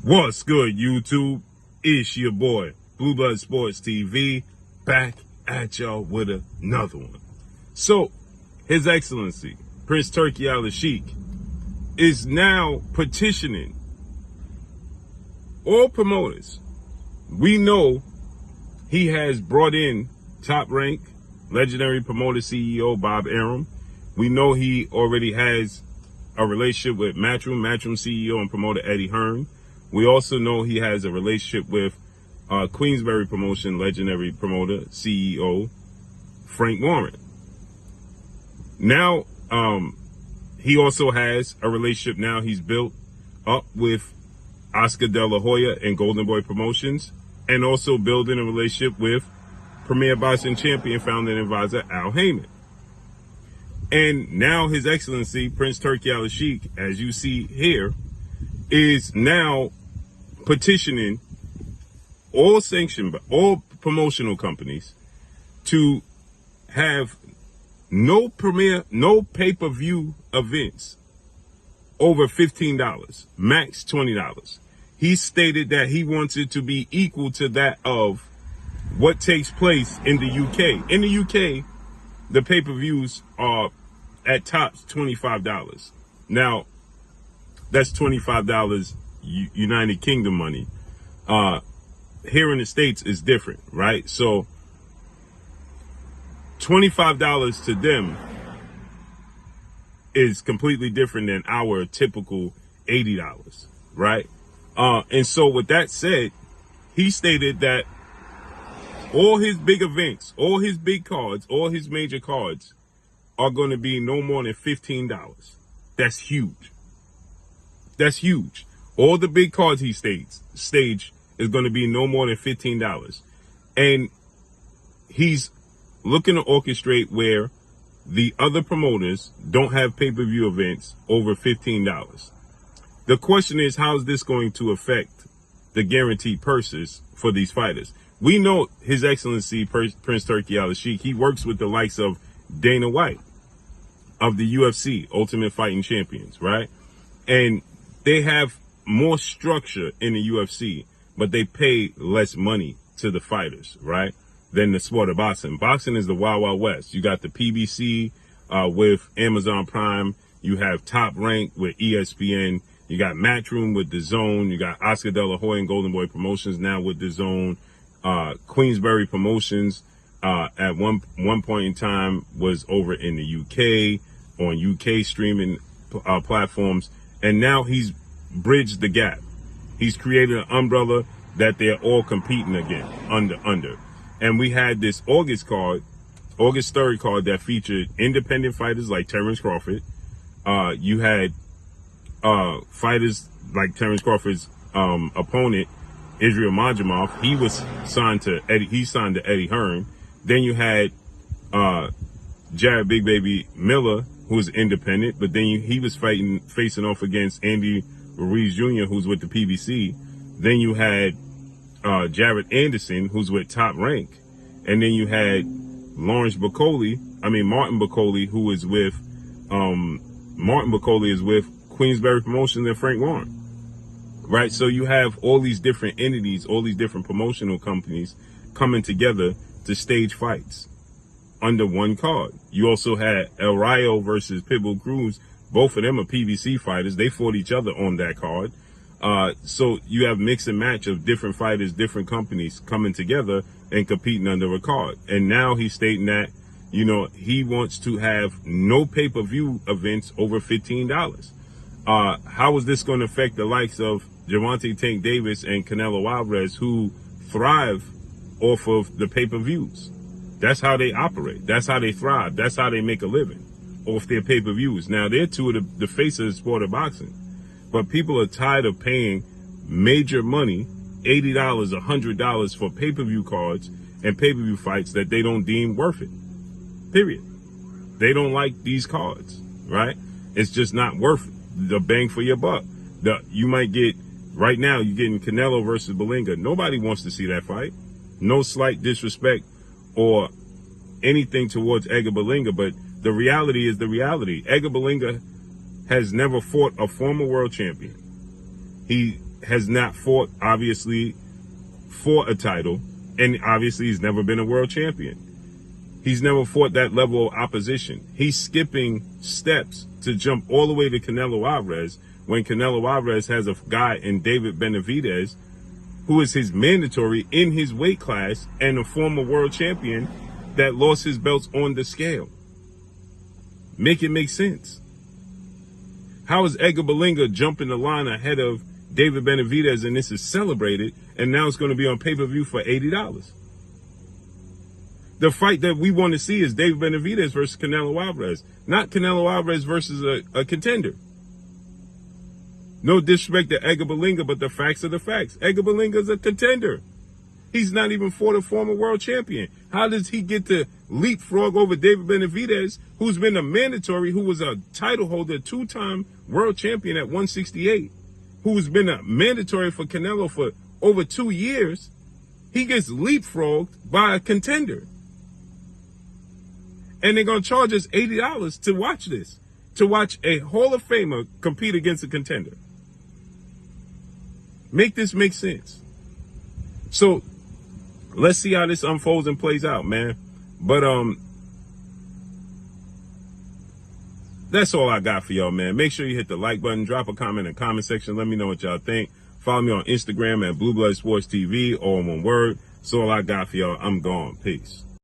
What's good, YouTube? It's your boy, Blue Blood Sports TV, back at y'all with another one. So, His Excellency, Prince Turki Alalshiek, is now petitioning all promoters. We know he has brought in Top Rank, legendary promoter CEO Bob Arum. We know he already has a relationship with Matchroom CEO and promoter Eddie Hearn. We also know he has a relationship with Queensberry Promotion legendary promoter CEO Frank Warren. Now, he also has a relationship now he's built up with Oscar De La Hoya and Golden Boy Promotions, and also building a relationship with Premier Boxing Champion founder and advisor Al Heyman. And now His Excellency Prince Turki Alalshiek, as you see here, is now petitioning all promotional companies to have no pay-per-view events over $15, max $20. He stated that he wants it to be equal to that of what takes place in the UK. In the UK, the pay-per-views are at tops $25. Now, that's $25 United Kingdom money. Here in the States is different, right? So $25 to them is completely different than our typical $80, right? And so with that said, he stated that all his big events, all his big cards, all his major cards are going to be no more than $15. That's huge. That's huge. All the big cards he stage is going to be no more than $15. And he's looking to orchestrate where the other promoters don't have pay-per-view events over $15. The question is, how is this going to affect the guaranteed purses for these fighters? We know His Excellency Prince Turki Alalshiek, he works with the likes of Dana White of the UFC, Ultimate Fighting Champions, right? And they have more structure in the UFC, but they pay less money to the fighters, right, than the sport of boxing. Boxing is the Wild Wild West. You got the PBC with Amazon Prime. You have Top Rank with ESPN. You got Matchroom with DAZN. You got Oscar De La Hoya and Golden Boy Promotions now with DAZN. Queensberry Promotions at one point in time was over in the UK on UK streaming platforms, and now he's bridged the gap. He's created an umbrella that they're all competing again under. And we had this August 3rd card that featured independent fighters like Terrence Crawford. You had fighters like Terrence Crawford's opponent, Israel Majamov. He was signed to Eddie Hearn. Then you had Jared Big Baby Miller, who was independent, but then he was facing off against Andy Ruiz Jr., who's with the PBC. Then you had Jared Anderson, who's with Top Rank. And then you had Martin Bacoli, who is with, Martin Bacoli is with Queensberry Promotions and Frank Warren. Right? So you have all these different entities, all these different promotional companies coming together to stage fights under one card. You also had El Rayo versus Pitbull Cruz. Both of them are PBC fighters. They fought each other on that card. So you have mix and match of different fighters, different companies coming together and competing under a card. And now he's stating that, he wants to have no pay-per-view events over $15. How is this going to affect the likes of Gervonta Tank Davis and Canelo Alvarez, who thrive off of the pay-per-views? That's how they operate. That's how they thrive. That's how they make a living, off their pay-per-views. Now, they're two of the face of the sport of boxing. But people are tired of paying major money, $80, $100 for pay-per-view cards and pay-per-view fights that they don't deem worth it. Period. They don't like these cards, right? It's just not worth the bang for your buck. You might get, right now, you're getting Canelo versus Berlanga. Nobody wants to see that fight. No slight disrespect or anything towards Edgar Berlanga, but the reality is the reality. Edgar Berlanga has never fought a former world champion. He has not fought, obviously, for a title, and obviously he's never been a world champion. He's never fought that level of opposition. He's skipping steps to jump all the way to Canelo Alvarez when Canelo Alvarez has a guy in David Benavidez who is his mandatory in his weight class and a former world champion that lost his belts on the scale. Make it make sense. How is Edgar Berlanga jumping the line ahead of David Benavidez and this is celebrated and now it's going to be on pay-per-view for $80? The fight that we want to see is David Benavidez versus Canelo Alvarez, not Canelo Alvarez versus a contender. No disrespect to Edgar Berlanga, but the facts are the facts. Edgar Berlanga is a contender. He's not even fought a former world champion. How does he get to leapfrog over David Benavidez, who's been a mandatory, who was a title holder, two-time world champion at 168, who's been a mandatory for Canelo for over 2 years? He gets leapfrogged by a contender. And they're going to charge us $80 to watch this, to watch a Hall of Famer compete against a contender. Make this make sense. So let's see how this unfolds and plays out, man. But that's all I got for y'all, man. Make sure you hit the like button, drop a comment in the comment section. Let me know what y'all think. Follow me on Instagram at Blue Blood Sports TV, all in one word. That's all I got for y'all. I'm gone. Peace.